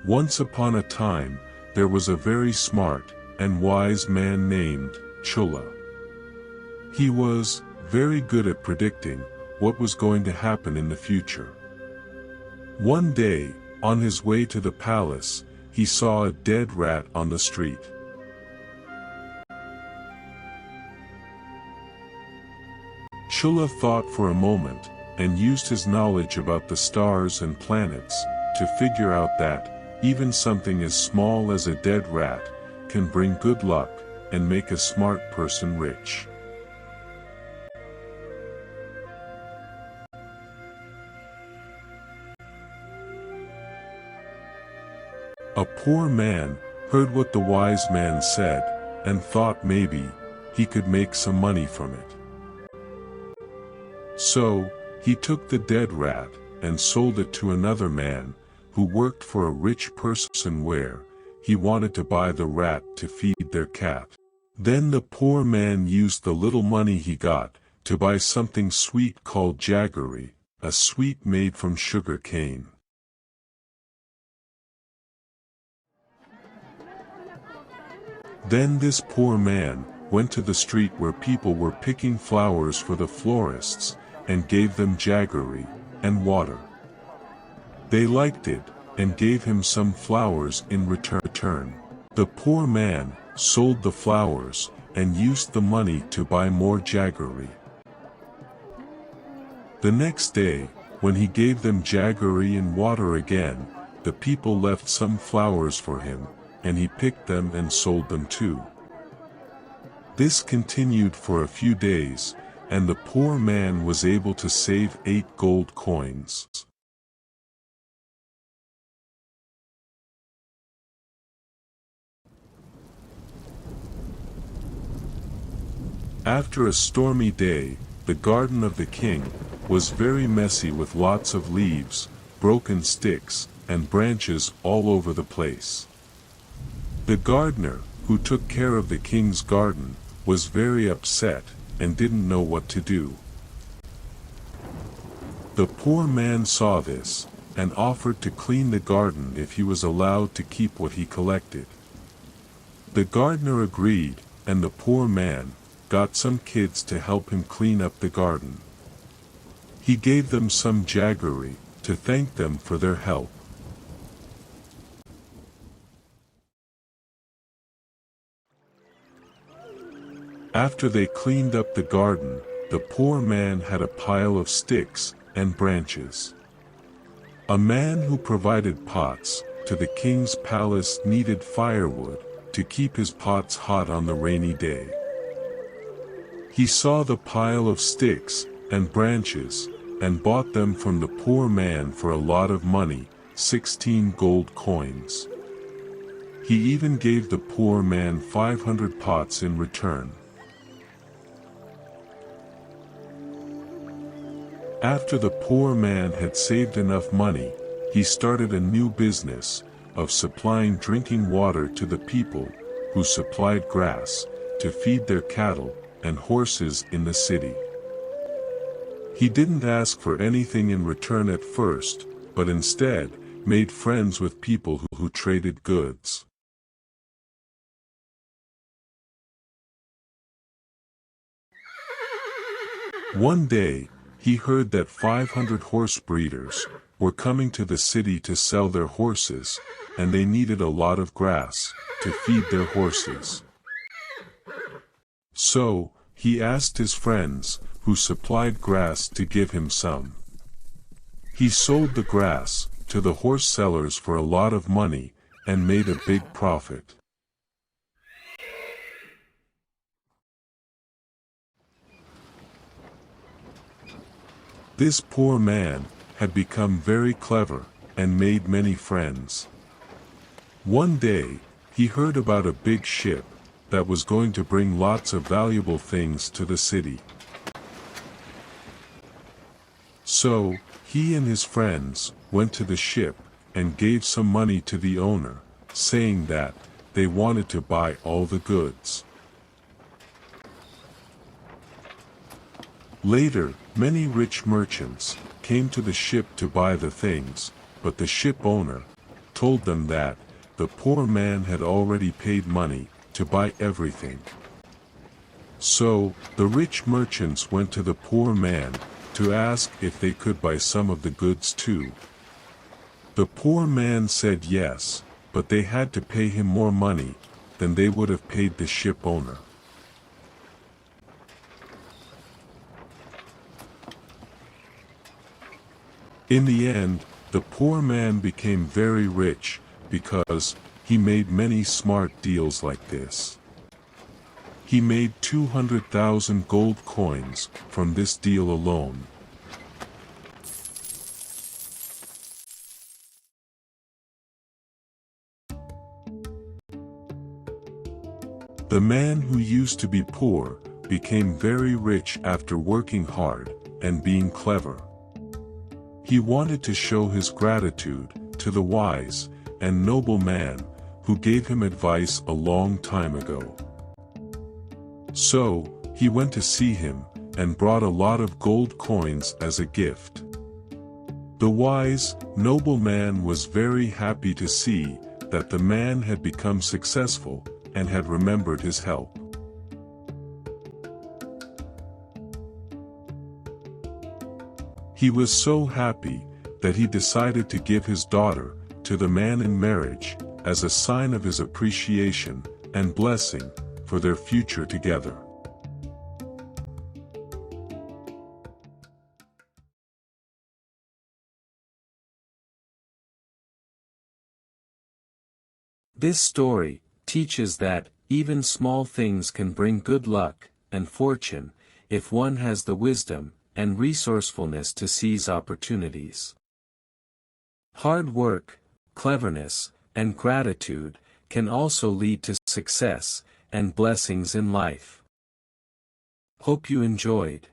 Once upon a time, there was a very smart and wise man named Chulla. He was very good at predicting what was going to happen in the future. One day, on his way to the palace, he saw a dead rat on the street. Chulla thought for a moment, and used his knowledge about the stars and planets, to figure out that, even something as small as a dead rat, can bring good luck, and make a smart person rich. A poor man heard what the wise man said, and thought maybe he could make some money from it. So, he took the dead rat, and sold it to another man, who worked for a rich person where he wanted to buy the rat to feed their cat. Then the poor man used the little money he got, to buy something sweet called jaggery, a sweet made from sugar cane. Then this poor man went to the street where people were picking flowers for the florists, and gave them jaggery and water. They liked it, and gave him some flowers in return. The poor man sold the flowers, and used the money to buy more jaggery. The next day, when he gave them jaggery and water again, the people left some flowers for him, and he picked them and sold them too. This continued for a few days, and the poor man was able to save 8 gold coins. After a stormy day, the garden of the king was very messy with lots of leaves, broken sticks, and branches all over the place. The gardener, who took care of the king's garden, was very upset, and didn't know what to do. The poor man saw this, and offered to clean the garden if he was allowed to keep what he collected. The gardener agreed, and the poor man got some kids to help him clean up the garden. He gave them some jaggery, to thank them for their help. After they cleaned up the garden, the poor man had a pile of sticks and branches. A man who provided pots to the king's palace needed firewood to keep his pots hot on the rainy day. He saw the pile of sticks and branches, and bought them from the poor man for a lot of money, 16 gold coins. He even gave the poor man 500 pots in return. After the poor man had saved enough money, he started a new business of supplying drinking water to the people who supplied grass to feed their cattle and horses in the city. He didn't ask for anything in return at first, but instead made friends with people who traded goods. One day, he heard that 500 horse breeders were coming to the city to sell their horses, and they needed a lot of grass to feed their horses. So, he asked his friends, who supplied grass, to give him some. He sold the grass to the horse sellers for a lot of money, and made a big profit. This poor man had become very clever, and made many friends. One day, he heard about a big ship that was going to bring lots of valuable things to the city. So, he and his friends went to the ship, and gave some money to the owner, saying that they wanted to buy all the goods. Later, many rich merchants came to the ship to buy the things, but the ship owner told them that the poor man had already paid money to buy everything. So, the rich merchants went to the poor man to ask if they could buy some of the goods too. The poor man said yes, but they had to pay him more money than they would have paid the ship owner. In the end, the poor man became very rich because he made many smart deals like this. He made 200,000 gold coins from this deal alone. The man who used to be poor became very rich after working hard and being clever. He wanted to show his gratitude to the wise and noble man who gave him advice a long time ago. So, he went to see him and brought a lot of gold coins as a gift. The wise, noble man was very happy to see that the man had become successful and had remembered his help. He was so happy that he decided to give his daughter to the man in marriage as a sign of his appreciation and blessing for their future together. This story teaches that even small things can bring good luck and fortune if one has the wisdom and resourcefulness to seize opportunities. Hard work, cleverness, and gratitude can also lead to success and blessings in life. Hope you enjoyed.